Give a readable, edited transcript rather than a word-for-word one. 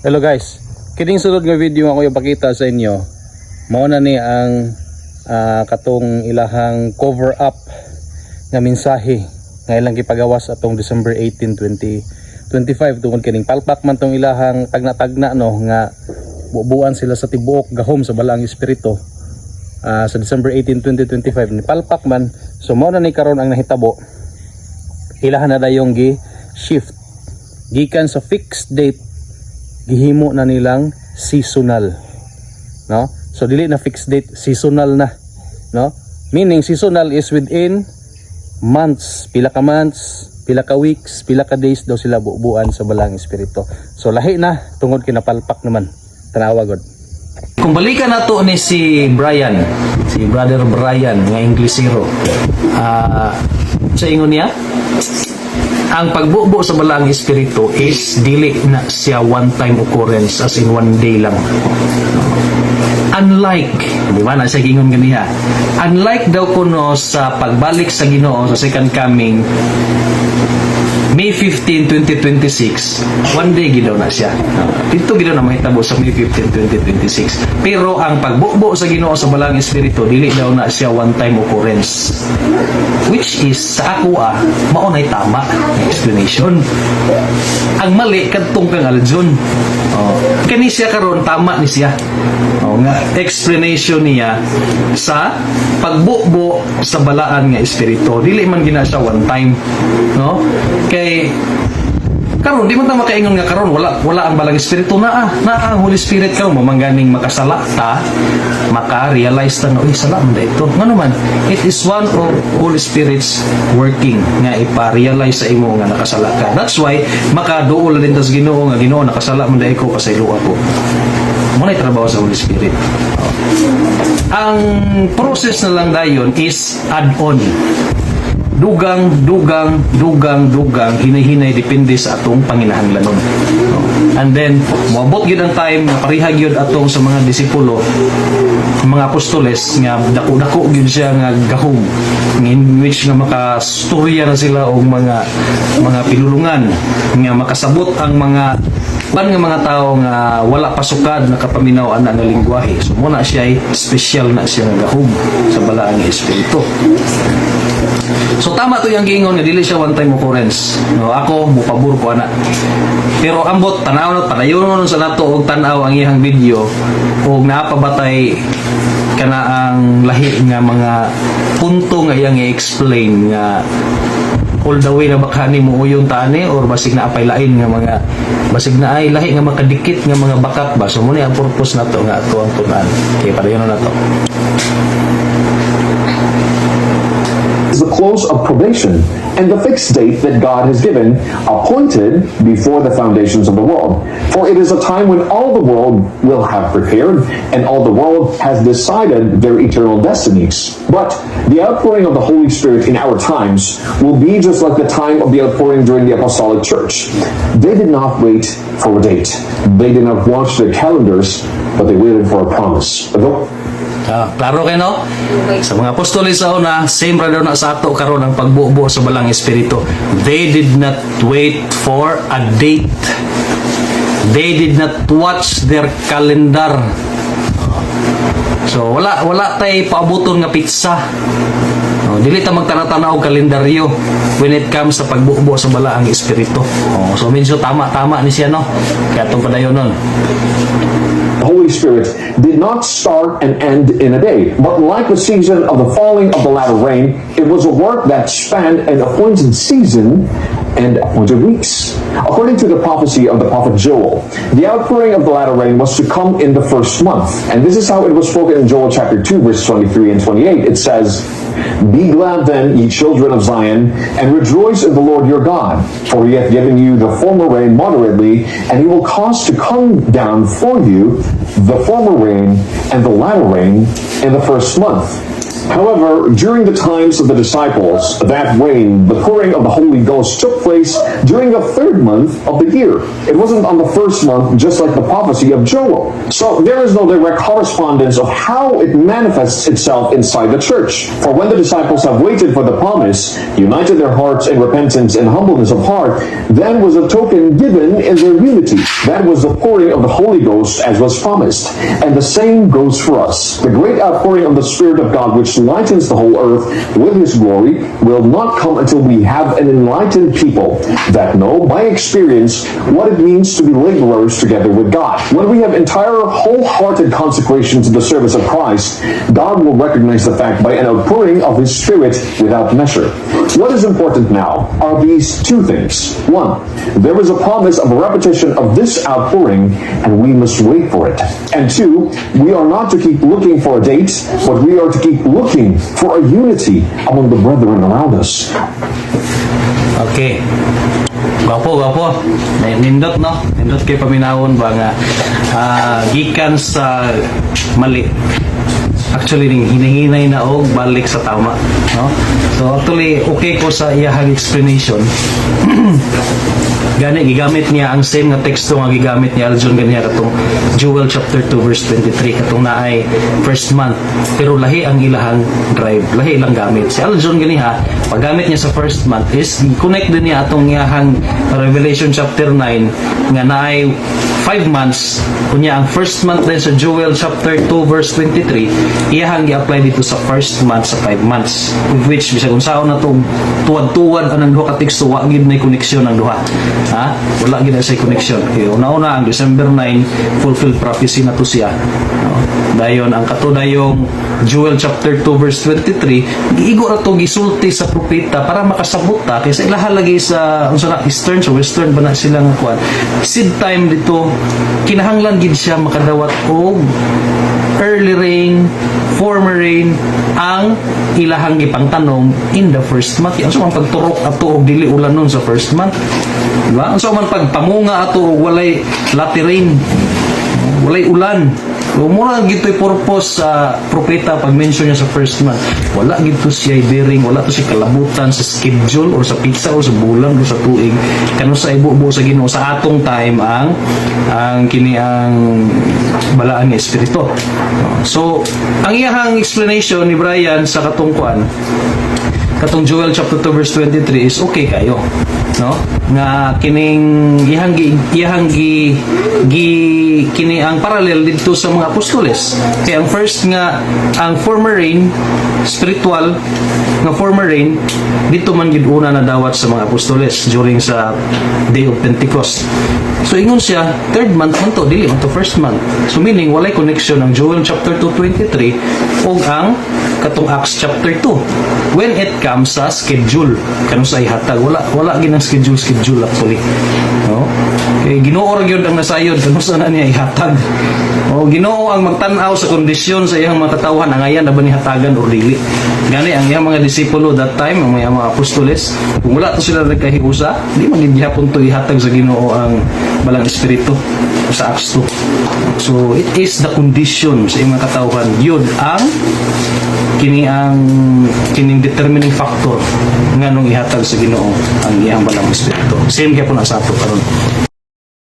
Hello guys, kining sunod nga video ako ipakita sa inyo. Mao na ni ang katong ilahang cover up nga mensahe nga ilang gipagawas atong December 18, 2025 tungod kining palpak man tong ilahang tagna-tagna no nga bubuan sila sa tibuok gahom sa balaang espiritu sa December 18, 2025 ni palpak man. So mao na ni karon ang nahitabo. Ilahan na dayong gi-shift gikan sa fixed date gihimo na nilang seasonal, no? So dili na fixed date, seasonal na, no? Meaning seasonal is within months, pila ka weeks, pila ka days daw sila bubuan sa balang espiritu. So lahi na tungod kinapalpak naman. Tanawa god. Kung balikan nato ni si Brian, si Brother Brian nga Inglesero, sa ingon niya, ang pagbubo sa balaang espiritu is dili na siya one time occurrence, as in one day lang. Unlike, di ba na siya gingon ganiha, unlike daw kuno sa pagbalik sa Ginoo sa second coming May 15, 2026, one day gidaw na siya. Dito gidaw na mahitabo sa May 15, 2026. Pero ang pagbubo sa Ginoo sa balang espiritu dili daw na siya one time occurrence. Which is sa ako maunay tama na explanation. Ang mali kadtong kang Aljon. Kani siya karon tama ni siya. Nga explanation niya sa pagbubo sa balaan nga espiritu dili man gina siya one time, no? Kay karon di man ta makaingon nga karon wala ang balang espiritu na ang Holy Spirit karon mamangganing makasala ta, maka-realize ta na sala man ito. Ngano man, it is one of Holy Spirit's working nga ipa-realize sa imo nga nakasala ka. That's why makaduol din tas Ginoo nga Ginoo nakasala man dai ko pasaylo ako. Muna trabaho sa Holy Spirit. Ang process na lang dayon is add-on. Dugang, hinay-hinay depende sa atong panginahanglanon. And then, moabot gyud ang time na parihag gyud atong sa mga disipulo, mga apostoles nga dako-dako gyud siya nga gahom, in which nga makastorya na sila og mga pinulungan nga makasabot ang mga mga tao nga wala pasukad nakapaminaw ana nga lengguwahe. So muna siya ay special na siya nga gahom sa balaang espiritu. So tama to yung giingon nga dili siya one time occurrence. No, ako mupabor ko ana. Pero ambot tanaw padayon sa nato og tan-aw ang iyang video og napabatay kana ang lahi nga mga punto nga iyang i-explain nga all the way na baka ni mo yung tani or basig na apay lain nga mga basig na ay lahi nga makadikit nga mga bakat ba. So muna ang purpose nato nga ato ang tunan. Kaya padayon na to. The close of probation and the fixed date that God has given, appointed before the foundations of the world. For it is a time when all the world will have prepared, and all the world has decided their eternal destinies. But the outpouring of the Holy Spirit in our times will be just like the time of the outpouring during the Apostolic Church. They did not wait for a date. They did not watch their calendars, but they waited for a promise. Klaro kayo, no? Sa mga apostoles sa una, same ra daw na sa ato karon ang pagbubo sa balang espiritu. They did not wait for a date. They did not watch their calendar. So wala tay paabuton nga pizza. Dili ta magtanaw-tanaw og kalendaryo when it comes sa pagbubo sa balaang espiritu. So medyo tama ni siya, no? Kaya itong padayon nun. The Holy Spirit did not start and end in a day, but like the season of the falling of the latter rain, it was a work that spanned an appointed season and appointed weeks. According to the prophecy of the prophet Joel, the outpouring of the latter rain was to come in the first month. And this is how it was spoken in Joel chapter 2, verse 23 and 28. It says, "Be glad then, ye children of Zion, and rejoice in the Lord your God, for he hath given you the former rain moderately, and he will cause to come down for you the former rain and the latter rain in the first month. However, during the times of the disciples, that rain, the pouring of the Holy Ghost, took place during the third month of the year. It wasn't on the first month, just like the prophecy of Joel. So there is no direct correspondence of how it manifests itself inside the church. For when the disciples have waited for the promise, united their hearts in repentance and humbleness of heart, then was a token given in their unity. That was the pouring of the Holy Ghost as was promised. And the same goes for us. The great outpouring of the Spirit of God, which lightens the whole earth with His glory, will not come until we have an enlightened people that know by experience what it means to be laborers together with God. When we have entire wholehearted consecration to the service of Christ, God will recognize the fact by an outpouring of His Spirit without measure. What is important now are these two things. One, there is a promise of a repetition of this outpouring, and we must wait for it. And two, we are not to keep looking for a date, but we are to keep looking for a unity among the brethren around us. Okay. Gapo. Nindot, no? Nindot kay paminawon ba nga gikan sa mali. Actually, hinahinay na og balik sa tama, no? So actually, okay ko sa iyahang explanation. Gani gigamit niya ang same nga teksto nga gigamit ni Aljon ganiya katong Joel chapter 2 verse 23 katong naay first month, pero lahi ang ilahang drive, lahi ilang gamit. Si Aljon ganiha paggamit niya sa first month is connect din niya atong iyahang Revelation chapter 9 nga naay 5 months kunya ang first month din sa Joel chapter 2 verse 23 iyahang gi-apply dito sa first month sa 5 months, with which bisag unsaon na to tuwad-tuwad anang duha ka teksto wa gid nay koneksyon ang duha. Ha? Wala gid sa connection. Okay, una-una ang December 9 fulfilled prophecy na to siya. No? Dayon ang katudayong Joel chapter 2 verse 23 giigo ra to gisulti sa propeta para makasabot ta kay sa ilaha lagi sa unsa na eastern so western ba na sila nga kuan. Seed time dito kinahanglan gid siya makadawat og early rain, former rain ang ilahang gipangtanom in the first month. Unsa man pagturok ato og dili ulan nun sa first month? Diba? Unsa man pagpamunga ato og walay latter rain, walay ulan. So, mura gito'y purpose sa propeta pag-mention niya sa first month. Wala gito siya bearing, wala to siya kalabutan sa schedule or sa pizza or sa bulan or sa tuig. Kano sa ibubo sa Ginoo sa atong time ang kini ang balaan nga espiritu. So, ang iyahang explanation ni Brian sa katungkuan katong Joel chapter 2 verse 23 is okay kayo, no? Nga kining kini ang parallel dito sa mga apostoles. Kaya ang first nga ang former rain spiritual nga former rain dito man gid una na dawat sa mga apostoles during sa day of Pentecost. So ingon siya third month man to dili man to first month. So meaning walay connection ang Joel chapter 2:23 ug ang katong Acts chapter 2 when it comes sa schedule kanus sa ihatag wala ginang schedule actually, no? Eh Ginoo ra gyud ang nasayod kanus na niya ihatag. O Ginoo ang magtan-aw sa kondisyon sa iyang mga katawhan ang ayan na ba ni hatagan or dili. Gani ang iyang mga disipulo that time ang mga apostoles kung wala to sila nagkahiusa di man gid gyapon to ihatag sa Ginoo ang balang espiritu sa Acts 2. So it is the condition sa iyang mga katawhan yun ang kining determining factor nga nung ihatag sa Ginoo ang iyang balang espiritu. Same gyapon sa ato karon.